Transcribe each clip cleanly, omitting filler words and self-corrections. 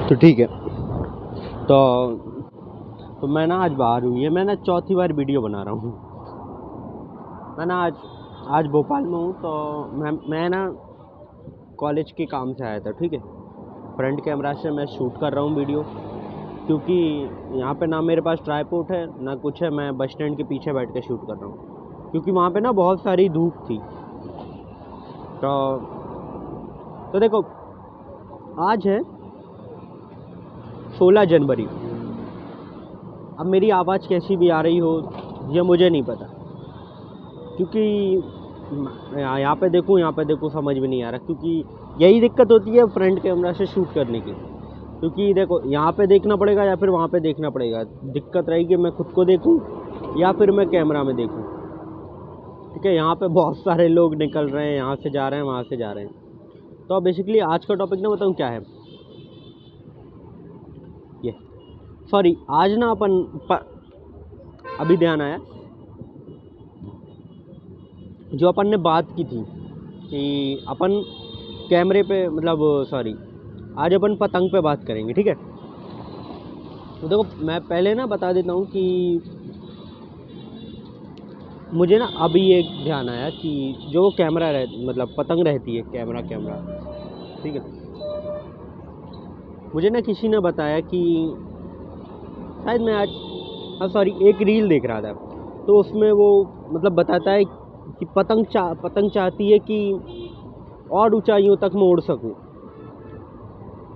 तो ठीक है। तो मैं ना आज बाहर हुई है, मैं ना चौथी बार वीडियो बना रहा हूँ। मैं ना आज भोपाल में हूँ। तो मैं ना कॉलेज के काम से आया था, ठीक है। फ्रंट कैमरा से मैं शूट कर रहा हूँ वीडियो, क्योंकि यहाँ पे ना मेरे पास ट्राइपॉड है ना कुछ है। मैं बस स्टैंड के पीछे बैठ के शूट कर रहा हूँ, क्योंकि वहाँ पे ना बहुत सारी धूप थी। तो देखो, आज है 16 जनवरी। अब मेरी आवाज़ कैसी भी आ रही हो ये मुझे नहीं पता, क्योंकि यहाँ पे देखूँ समझ में नहीं आ रहा, क्योंकि यही दिक्कत होती है फ्रंट कैमरा से शूट करने की। क्योंकि देखो, यहाँ पे देखना पड़ेगा या फिर वहाँ पे देखना पड़ेगा। दिक्कत रहेगी मैं खुद को देखूँ या फिर मैं कैमरा में देखूँ, ठीक है। यहाँ पे बहुत सारे लोग निकल रहे हैं, यहाँ से जा रहे हैं, वहाँ से जा रहे हैं। तो बेसिकली आज का टॉपिक ना बताऊँ क्या है ये। सॉरी, आज ना अभी ध्यान आया, जो अपन ने बात की थी कि अपन कैमरे पे, मतलब सॉरी, आज अपन पतंग पे बात करेंगे, ठीक है। तो देखो, मैं पहले ना बता देता हूँ कि मुझे ना अभी एक ध्यान आया कि जो कैमरा मतलब पतंग रहती है, कैमरा ठीक है। मुझे ना किसी ने बताया कि शायद मैं आज सॉरी एक रील देख रहा था, तो उसमें वो मतलब बताता है कि पतंग चाहती है कि और ऊंचाइयों तक मैं उड़ सकूं,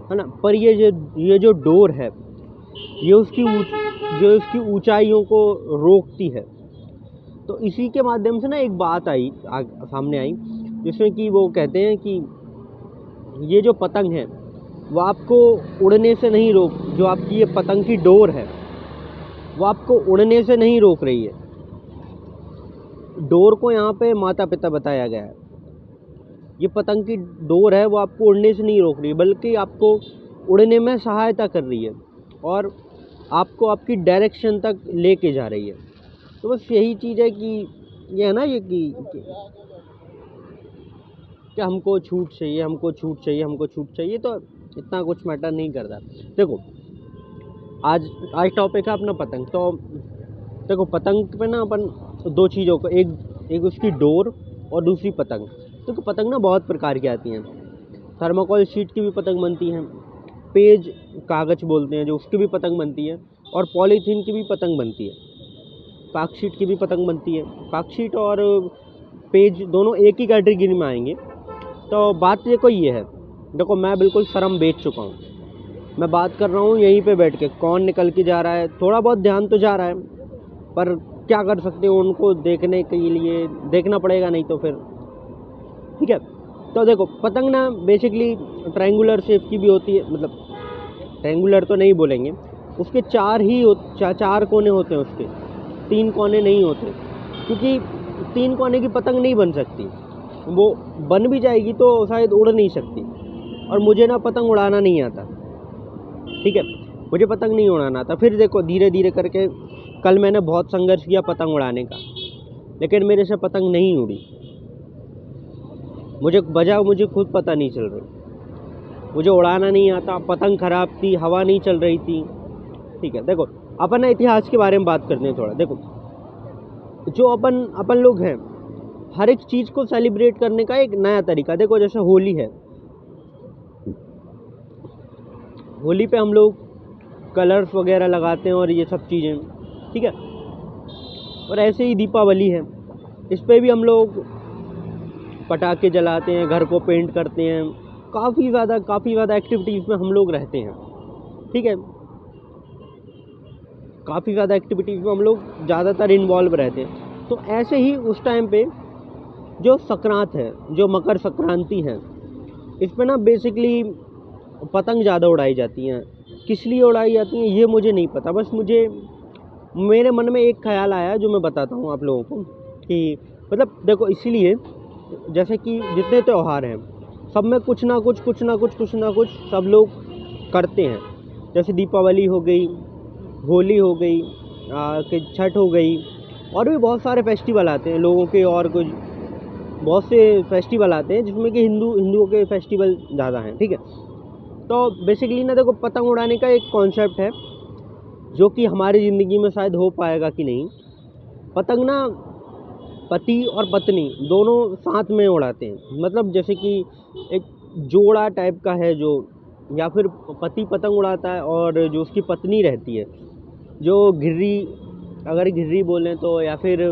है ना। पर ये जो डोर है, ये उसकी ऊंचाइयों को रोकती है। तो इसी के माध्यम से ना एक बात सामने आई, जिसमें कि वो कहते हैं कि ये जो पतंग है वो आपको उड़ने से नहीं जो आपकी ये पतंग की डोर है वो आपको उड़ने से नहीं रोक रही है। डोर को यहाँ पे माता पिता बताया गया है। ये पतंग की डोर है वो आपको उड़ने से नहीं रोक रही है, बल्कि आपको उड़ने में सहायता कर रही है और आपको आपकी डायरेक्शन तक लेके जा रही है। तो बस यही चीज़ है कि ये है ना, ये कि हमको छूट चाहिए, तो इतना कुछ मैटर नहीं करता। देखो, आज टॉपिक है अपना पतंग। तो देखो, पतंग पे ना अपन दो चीज़ों को, एक उसकी डोर और दूसरी पतंग। देखो, पतंग ना बहुत प्रकार की आती हैं। थर्माकोल शीट की भी पतंग बनती हैं, पेज कागज़ बोलते हैं जो, उसकी भी पतंग बनती है, और पॉलीथीन की भी पतंग बनती है। कार्कशीट की भी पतंग बनती है। कार्कशीट और पेज दोनों एक ही कैटेगरी में आएंगे। तो बात ये है, देखो मैं बिल्कुल शर्म बेच चुका हूँ। मैं बात कर रहा हूँ यहीं पे बैठ के, कौन निकल के जा रहा है, थोड़ा बहुत ध्यान तो जा रहा है, पर क्या कर सकते हो, उनको देखने के लिए देखना पड़ेगा, नहीं तो फिर ठीक है। तो देखो, पतंग ना बेसिकली ट्रायंगुलर शेप की भी होती है, मतलब ट्रायंगुलर तो नहीं बोलेंगे, उसके चार कोने होते हैं उसके, 3 कोने नहीं होते, क्योंकि 3 कोने की पतंग नहीं बन सकती। वो बन भी जाएगी तो शायद उड़ नहीं सकती, और मुझे ना पतंग उड़ाना नहीं आता, ठीक है। मुझे पतंग नहीं उड़ाना आता। फिर देखो, धीरे धीरे करके कल मैंने बहुत संघर्ष किया पतंग उड़ाने का, लेकिन मेरे से पतंग नहीं उड़ी। मुझे खुद पता नहीं चल रही, मुझे उड़ाना नहीं आता, पतंग खराब थी, हवा नहीं चल रही थी, ठीक है। देखो, अपन ना इतिहास के बारे में बात करते हैं थोड़ा। देखो, जो अपन लोग हैं, हर एक चीज़ को सेलिब्रेट करने का एक नया तरीका। देखो, जैसे होली है, होली पे हम लोग कलर्स वगैरह लगाते हैं और ये सब चीज़ें, ठीक है। और ऐसे ही दीपावली है, इस पे भी हम लोग पटाखे जलाते हैं, घर को पेंट करते हैं, काफ़ी ज़्यादा एक्टिविटीज़ में हम लोग रहते हैं, ठीक है। काफ़ी ज़्यादा एक्टिविटीज़ में हम लोग ज़्यादातर इन्वॉल्व रहते हैं। तो ऐसे ही उस टाइम पे जो संक्रांत है, जो मकर संक्रांति है, इस पे ना बेसिकली पतंग ज़्यादा उड़ाई जाती हैं। किस लिए उड़ाई जाती हैं ये मुझे नहीं पता, बस मेरे मन में एक ख़्याल आया जो मैं बताता हूँ आप लोगों को, कि मतलब देखो, इसीलिए जैसे कि जितने त्यौहार हैं सब में कुछ ना कुछ सब लोग करते हैं। जैसे दीपावली हो गई, होली हो गई, कि छठ हो गई, और भी बहुत सारे फेस्टिवल आते हैं लोगों के, और कुछ बहुत से फेस्टिवल आते हैं जिसमें कि हिंदुओं के फेस्टिवल ज़्यादा हैं, ठीक है। तो बेसिकली ना देखो, पतंग उड़ाने का एक कॉन्सेप्ट है जो कि हमारी ज़िंदगी में शायद हो पाएगा कि नहीं। पतंग ना पति और पत्नी दोनों साथ में उड़ाते हैं, मतलब जैसे कि एक जोड़ा टाइप का है जो, या फिर पति पतंग उड़ाता है और जो उसकी पत्नी रहती है, जो घिर्री, अगर घिर्री बोलें तो, या फिर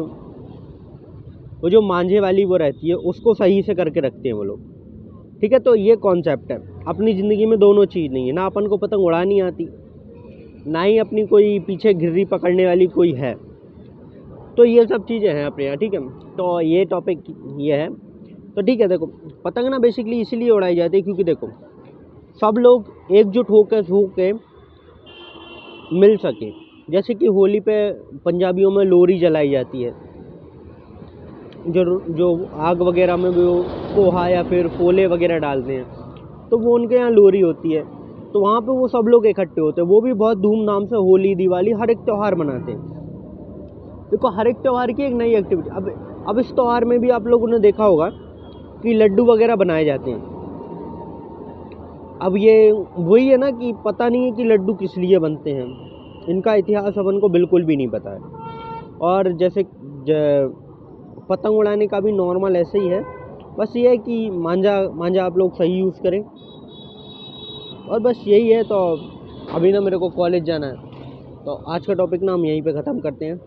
वो जो मांझे वाली वो रहती है, उसको सही से करके रखते हैं वो लोग। ठीक है, तो ये कॉन्सेप्ट है। अपनी ज़िंदगी में दोनों चीज़ नहीं है, ना अपन को पतंग उड़ानी आती, ना ही अपनी कोई पीछे घिर्री पकड़ने वाली कोई है। तो ये सब चीज़ें हैं अपने यहाँ, ठीक है। तो ये टॉपिक ये है। तो ठीक है, देखो पतंग ना बेसिकली इसीलिए उड़ाई जाती है क्योंकि देखो सब लोग एकजुट होके मिल सके। जैसे कि होली पे पंजाबियों में लोरी जलाई जाती है, जो जो आग वगैरह में वो पोहा या फिर फोले वगैरह डालते हैं, तो वो उनके यहाँ लोरी होती है। तो वहाँ पे वो सब लोग इकट्ठे होते हैं, वो भी बहुत धूमधाम से होली दिवाली हर एक त्यौहार मनाते हैं। देखो हर एक त्यौहार की एक नई एक्टिविटी। अब इस त्यौहार में भी आप लोगों ने देखा होगा कि लड्डू वगैरह बनाए जाते हैं। अब ये वही है ना कि पता नहीं है कि लड्डू किस लिए बनते हैं, इनका इतिहास अपन को बिल्कुल भी नहीं पता है। और जैसे पतंग उड़ाने का भी नॉर्मल ऐसे ही है, बस ये है कि मांझा आप लोग सही यूज़ करें, और बस यही है। तो अभी ना मेरे को कॉलेज जाना है, तो आज का टॉपिक ना हम यहीं पे ख़त्म करते हैं।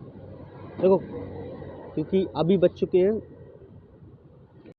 देखो क्योंकि अभी बज चुके हैं